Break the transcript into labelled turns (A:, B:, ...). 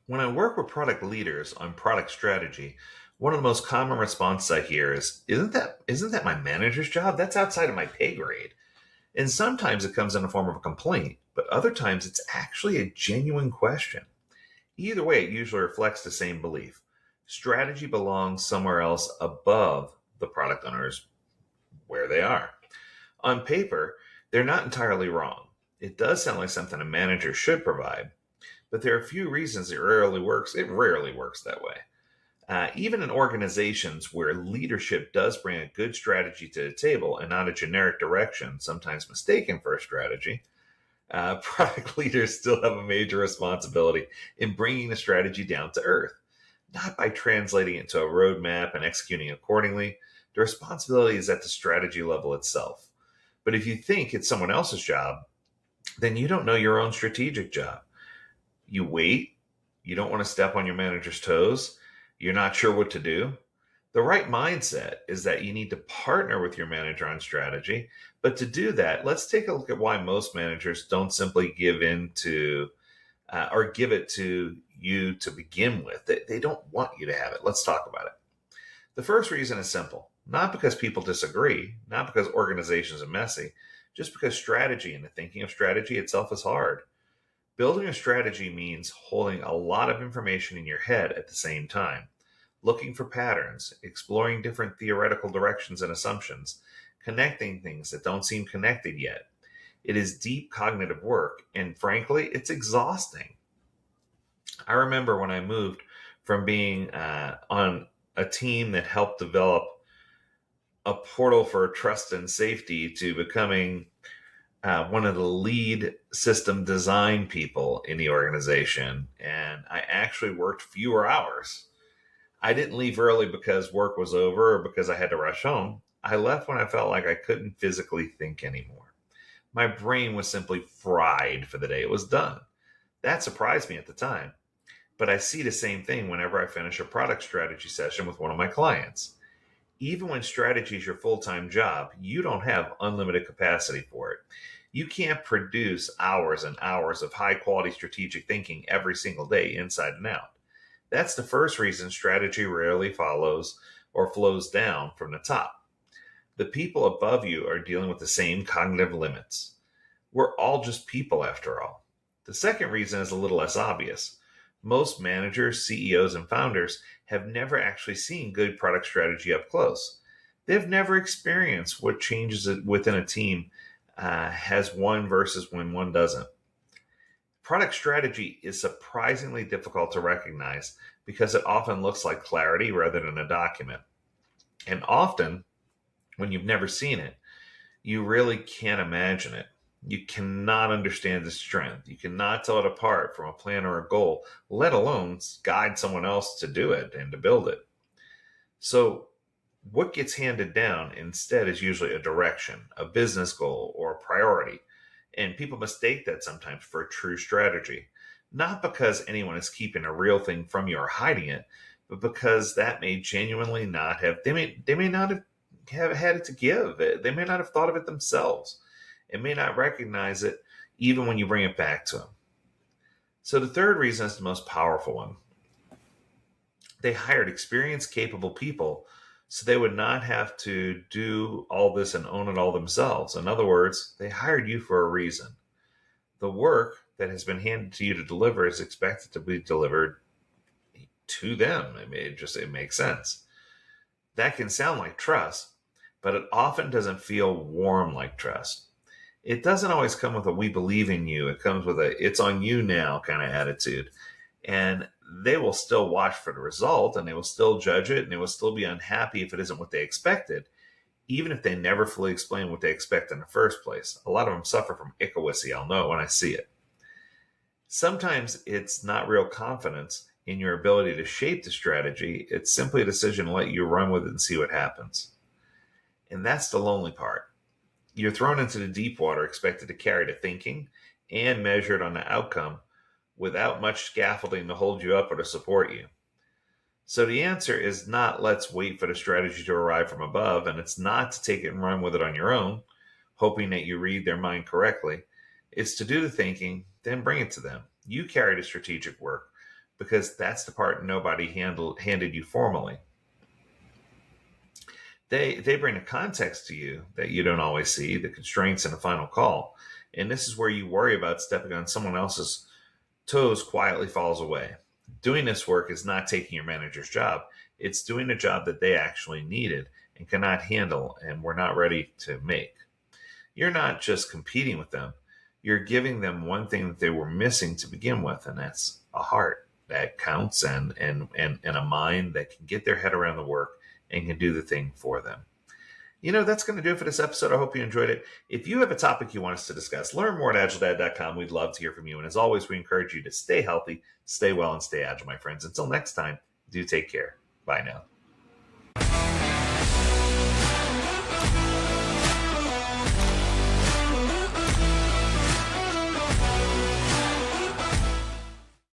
A: When I work with product leaders on product strategy, one of the most common responses I hear is, isn't that my manager's job? That's outside of my pay grade." And sometimes it comes in the form of a complaint, but other times it's actually a genuine question. Either way, it usually reflects the same belief. Strategy belongs somewhere else above the product owners where they are. On paper, they're not entirely wrong. It does sound like something a manager should provide, but there are a few reasons it rarely works. It rarely works that way. Even in organizations where leadership does bring a good strategy to the table and not a generic direction, sometimes mistaken for a strategy, product leaders still have a major responsibility in bringing the strategy down to earth, not by translating it to a roadmap and executing accordingly. The responsibility is at the strategy level itself. But if you think it's someone else's job, then you don't know your own strategic job. You wait, you don't want to step on your manager's toes, you're not sure what to do. The right mindset is that you need to partner with your manager on strategy. But to do that, let's take a look at why most managers don't simply give in to or give it to you to begin with. They don't want you to have it. Let's talk about it. The first reason is simple, not because people disagree, not because organizations are messy, just because strategy and the thinking of strategy itself is hard. Building a strategy means holding a lot of information in your head at the same time, looking for patterns, exploring different theoretical directions and assumptions, connecting things that don't seem connected yet. It is deep cognitive work, and frankly, it's exhausting. I remember when I moved from being on a team that helped develop a portal for trust and safety to becoming one of the lead system design people in the organization. And I actually worked fewer hours. I didn't leave early because work was over or because I had to rush home. I left when I felt like I couldn't physically think anymore. My brain was simply fried for the day. It was done. That surprised me at the time. But I see the same thing whenever I finish a product strategy session with one of my clients. Even when strategy is your full time job, you don't have unlimited capacity for it. You can't produce hours and hours of high quality strategic thinking every single day, inside and out. That's the first reason strategy rarely follows or flows down from the top. The people above you are dealing with the same cognitive limits. We're all just people after all. The second reason is a little less obvious. Most managers, CEOs, and founders have never actually seen good product strategy up close. They've never experienced what changes within a team has one versus when one doesn't. Product strategy is surprisingly difficult to recognize because it often looks like clarity rather than a document. And often, when you've never seen it, you really can't imagine it. You cannot understand the strength. You cannot tell it apart from a plan or a goal, let alone guide someone else to do it and to build it. So, what gets handed down instead is usually a direction, a business goal, or a priority. And people mistake that sometimes for a true strategy. Not because anyone is keeping a real thing from you or hiding it, but because that may genuinely not have, they may not have had it to give. They may not have thought of it themselves and may not recognize it even when you bring it back to them. So the third reason is the most powerful one. They hired experienced, capable people so they would not have to do all this and own it all themselves. In other words, they hired you for a reason. The work that has been handed to you to deliver is expected to be delivered to them. It makes sense. That can sound like trust, but it often doesn't feel warm like trust. It doesn't always come with a "we believe in you." It comes with a "it's on you now" kind of attitude. And they will still watch for the result and they will still judge it and they will still be unhappy if it isn't what they expected, even if they never fully explain what they expect in the first place. A lot of them suffer from ickawissy. I'll know it when I see it. Sometimes it's not real confidence in your ability to shape the strategy. It's simply a decision to let you run with it and see what happens. And that's the lonely part. You're thrown into the deep water expected to carry the thinking and measured on the outcome without much scaffolding to hold you up or to support you. So the answer is not let's wait for the strategy to arrive from above, and it's not to take it and run with it on your own, hoping that you read their mind correctly. It's to do the thinking, then bring it to them. You carry the strategic work. because that's the part nobody handed you formally. They bring a context to you that you don't always see, the constraints in a final call. And this is where you worry about stepping on someone else's toes quietly falls away. Doing this work is not taking your manager's job. It's doing a job that they actually needed and cannot handle and were not ready to make. You're not just competing with them. You're giving them one thing that they were missing to begin with, and that's a heart that counts and a mind that can get their head around the work and can do the thing for them. That's going to do it for this episode. I hope you enjoyed it. If you have a topic you want us to discuss, learn more at agiledad.com. We'd love to hear from you. And as always, we encourage you to stay healthy, stay well, and stay agile, my friends. Until next time, do take care. Bye now.